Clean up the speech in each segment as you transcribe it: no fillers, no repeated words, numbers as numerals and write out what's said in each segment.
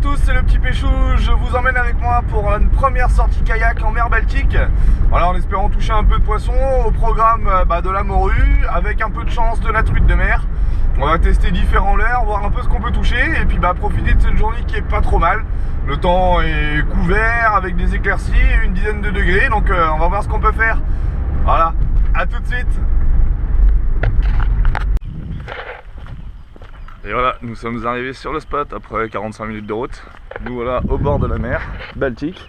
tous, c'est le petit Péchou. Je vous emmène avec moi pour une première sortie kayak en mer Baltique. Voilà, en espérant toucher un peu de poisson. Au programme de la morue, avec un peu de chance de la truite de mer. On va tester différents leurres, voir un peu ce qu'on peut toucher. Et puis profiter de cette journée qui est pas trop mal. Le temps est couvert avec des éclaircies et une dizaine de degrés. Donc on va voir ce qu'on peut faire. Voilà, à tout de suite. Et voilà, nous sommes arrivés sur le spot après 45 minutes de route. Nous voilà au bord de la mer Baltique.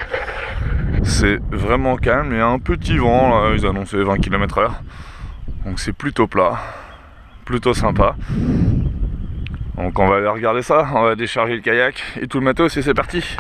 C'est vraiment calme, il y a un petit vent, là, ils annonçaient 20 km/h. Donc c'est plutôt plat, plutôt sympa. Donc on va aller regarder ça, on va décharger le kayak et tout le matos et c'est parti.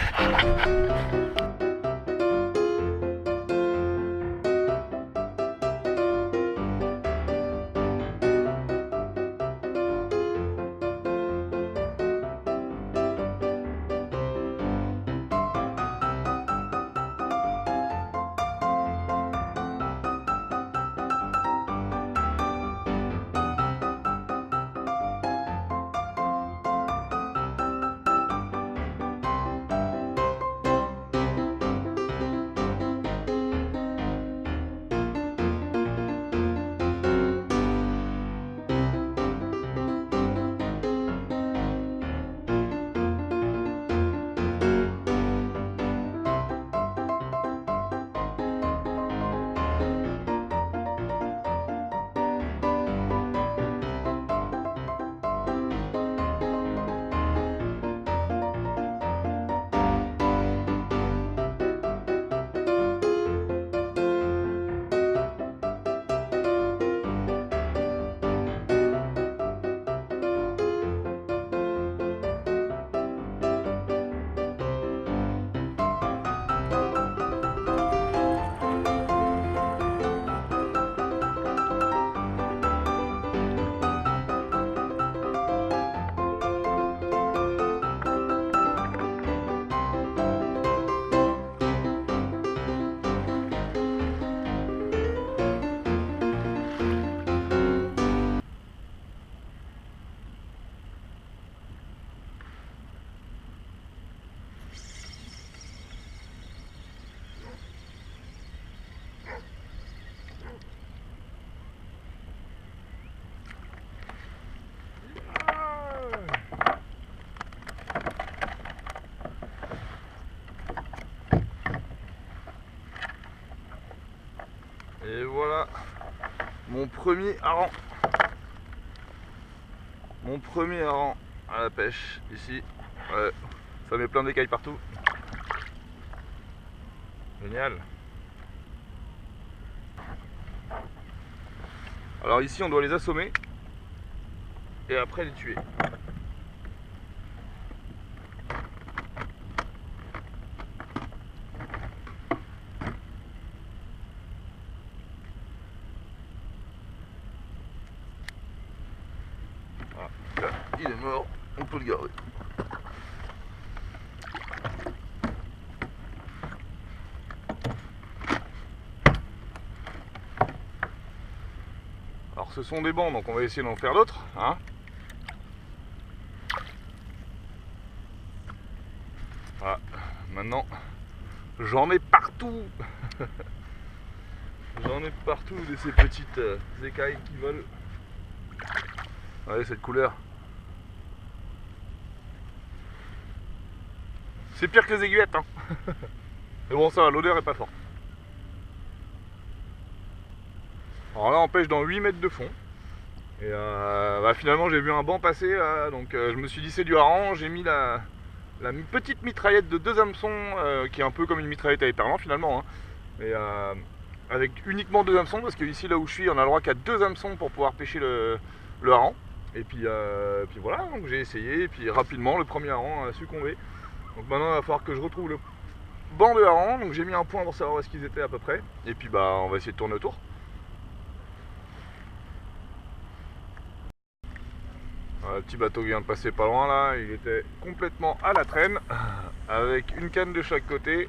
Et voilà mon premier hareng. Mon premier hareng à la pêche ici. Ouais, ça met plein d'écailles partout. Génial. Alors ici on doit les assommer et après les tuer. Voilà, il est mort, on peut le garder. Alors ce sont des bancs, donc on va essayer d'en faire d'autres, hein. Voilà, maintenant j'en ai partout. J'en ai partout de ces petites écailles qui volent. Regardez cette couleur. C'est pire que les aiguillettes, hein. Mais bon, ça va, l'odeur est pas forte. Alors là on pêche dans 8 mètres de fond. Et finalement j'ai vu un banc passer là, donc je me suis dit c'est du hareng. J'ai mis la petite mitraillette de 2 hameçons qui est un peu comme une mitraillette à éperlant finalement, hein. Mais avec uniquement 2 hameçons, parce que ici là où je suis on a le droit qu'à 2 hameçons pour pouvoir pêcher le hareng. Et puis voilà, donc j'ai essayé et puis rapidement le premier hareng a succombé. Donc maintenant il va falloir que je retrouve le banc de hareng. Donc j'ai mis un point pour savoir où est-ce qu'ils étaient à peu près. Et puis on va essayer de tourner autour. Voilà, le petit bateau vient de passer pas loin là, il était complètement à la traîne, avec une canne de chaque côté.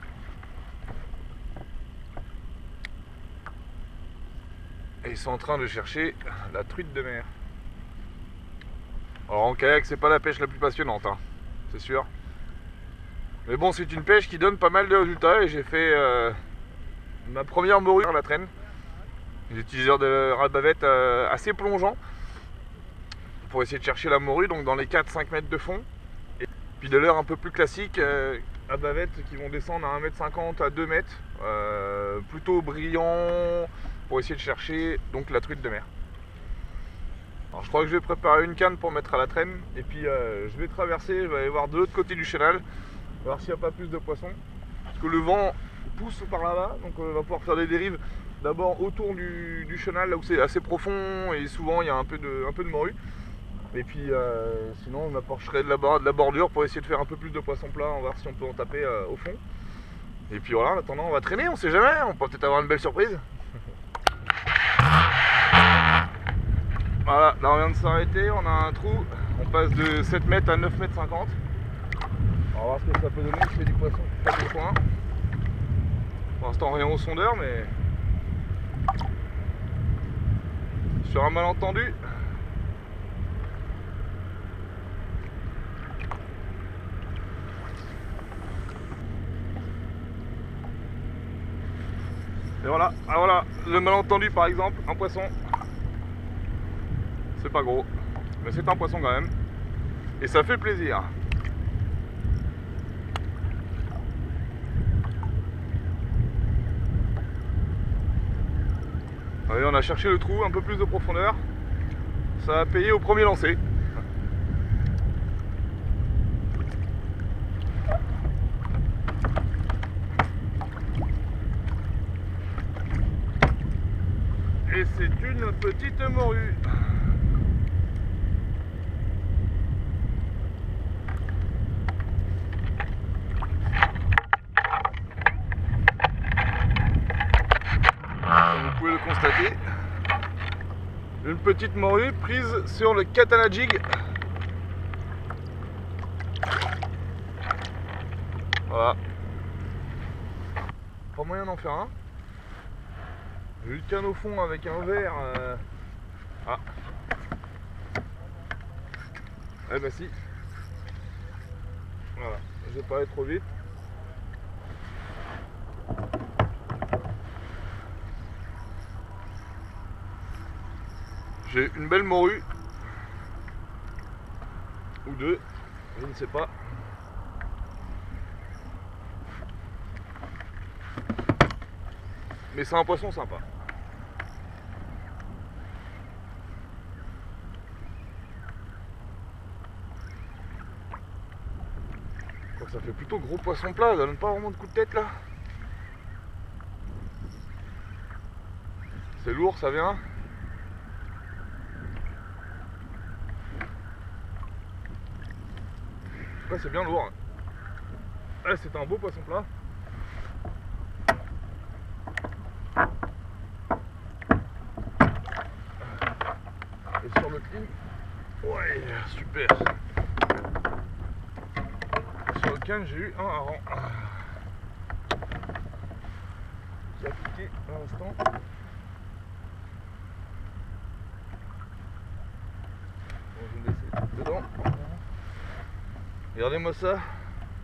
Et ils sont en train de chercher la truite de mer. Alors en kayak c'est pas la pêche la plus passionnante, hein, c'est sûr. Mais bon, c'est une pêche qui donne pas mal de résultats et j'ai fait ma première morue à la traîne. J'ai utilisé de rat bavette assez plongeant pour essayer de chercher la morue, donc dans les 4-5 mètres de fond. Et puis de leurres un peu plus classiques à bavette qui vont descendre à 1,50 m à 2 mètres, plutôt brillant pour essayer de chercher donc la truite de mer. Alors je crois que je vais préparer une canne pour mettre à la traîne et puis je vais traverser, je vais aller voir de l'autre côté du chenal, voir s'il n'y a pas plus de poissons. Parce que le vent pousse par là-bas, donc on va pouvoir faire des dérives d'abord autour du chenal, là où c'est assez profond et souvent il y a un peu de morue. Et puis sinon je m'approcherai de la bordure pour essayer de faire un peu plus de poissons plats, on va voir si on peut en taper au fond. Et puis voilà, en attendant on va traîner, on sait jamais, on peut peut-être avoir une belle surprise. Voilà, là on vient de s'arrêter, on a un trou, on passe de 7 mètres à 9 mètres 50. On va voir ce que ça peut donner, je fais du poisson pas de coin. Pour l'instant rien au sondeur, mais sur un malentendu. Et voilà, ah voilà, le malentendu par exemple, un poisson. C'est pas gros, mais c'est un poisson quand même. Et ça fait plaisir. Allez, on a cherché le trou, un peu plus de profondeur. Ça a payé au premier lancer. Et c'est une petite morue. Comme vous pouvez le constater, une petite morue prise sur le katana jig. Voilà. Pas moyen d'en faire un. J'ai eu le canne au fond avec un verre. Ah. Eh ben si. Voilà. Je vais pas aller trop vite. J'ai une belle morue. Ou deux. Je ne sais pas. Mais c'est un poisson sympa. Ça fait plutôt gros poisson plat, ça donne pas vraiment de coup de tête là. C'est lourd, ça vient. Ouais, c'est bien lourd. Ouais, c'est un beau poisson plat. Et sur le clean, ouais, super. Sur le canne, j'ai eu un hareng qui a piqué à l'instant. Bon, je vais me laisser dedans. Regardez-moi ça,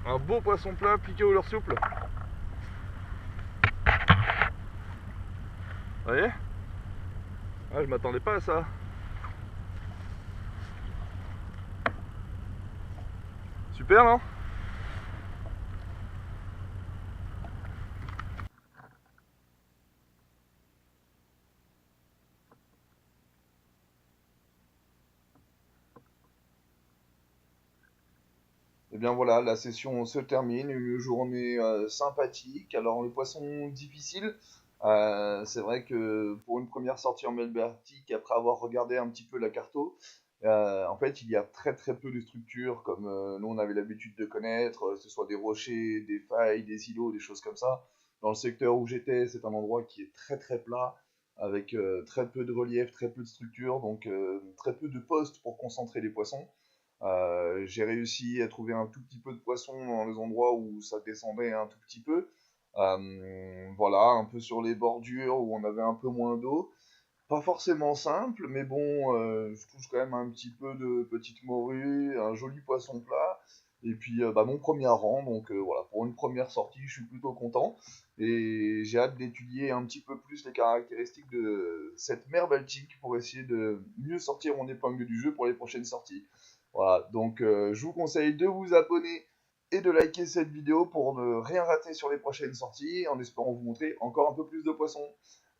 un beau poisson plat piqué au leurre souple. Vous voyez? Ah, je m'attendais pas à ça. Super, non? Et bien voilà, la session se termine, une journée sympathique. Alors les poissons difficiles, c'est vrai que pour une première sortie en mer Baltique, après avoir regardé un petit peu la carto, en fait il y a très très peu de structures comme nous on avait l'habitude de connaître, que ce soit des rochers, des failles, des îlots, des choses comme ça. Dans le secteur où j'étais, c'est un endroit qui est très très plat, avec très peu de relief, très peu de structures, donc très peu de postes pour concentrer les poissons. J'ai réussi à trouver un tout petit peu de poisson dans les endroits où ça descendait un tout petit peu. Voilà, un peu sur les bordures où on avait un peu moins d'eau. Pas forcément simple, mais bon, je touche quand même un petit peu de petite morue, un joli poisson plat. Et puis mon premier rang, donc voilà, pour une première sortie, je suis plutôt content. Et j'ai hâte d'étudier un petit peu plus les caractéristiques de cette mer Baltique pour essayer de mieux sortir mon épingle du jeu pour les prochaines sorties. Voilà, donc je vous conseille de vous abonner et de liker cette vidéo pour ne rien rater sur les prochaines sorties, en espérant vous montrer encore un peu plus de poissons.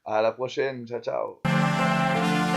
À la prochaine, ciao ciao!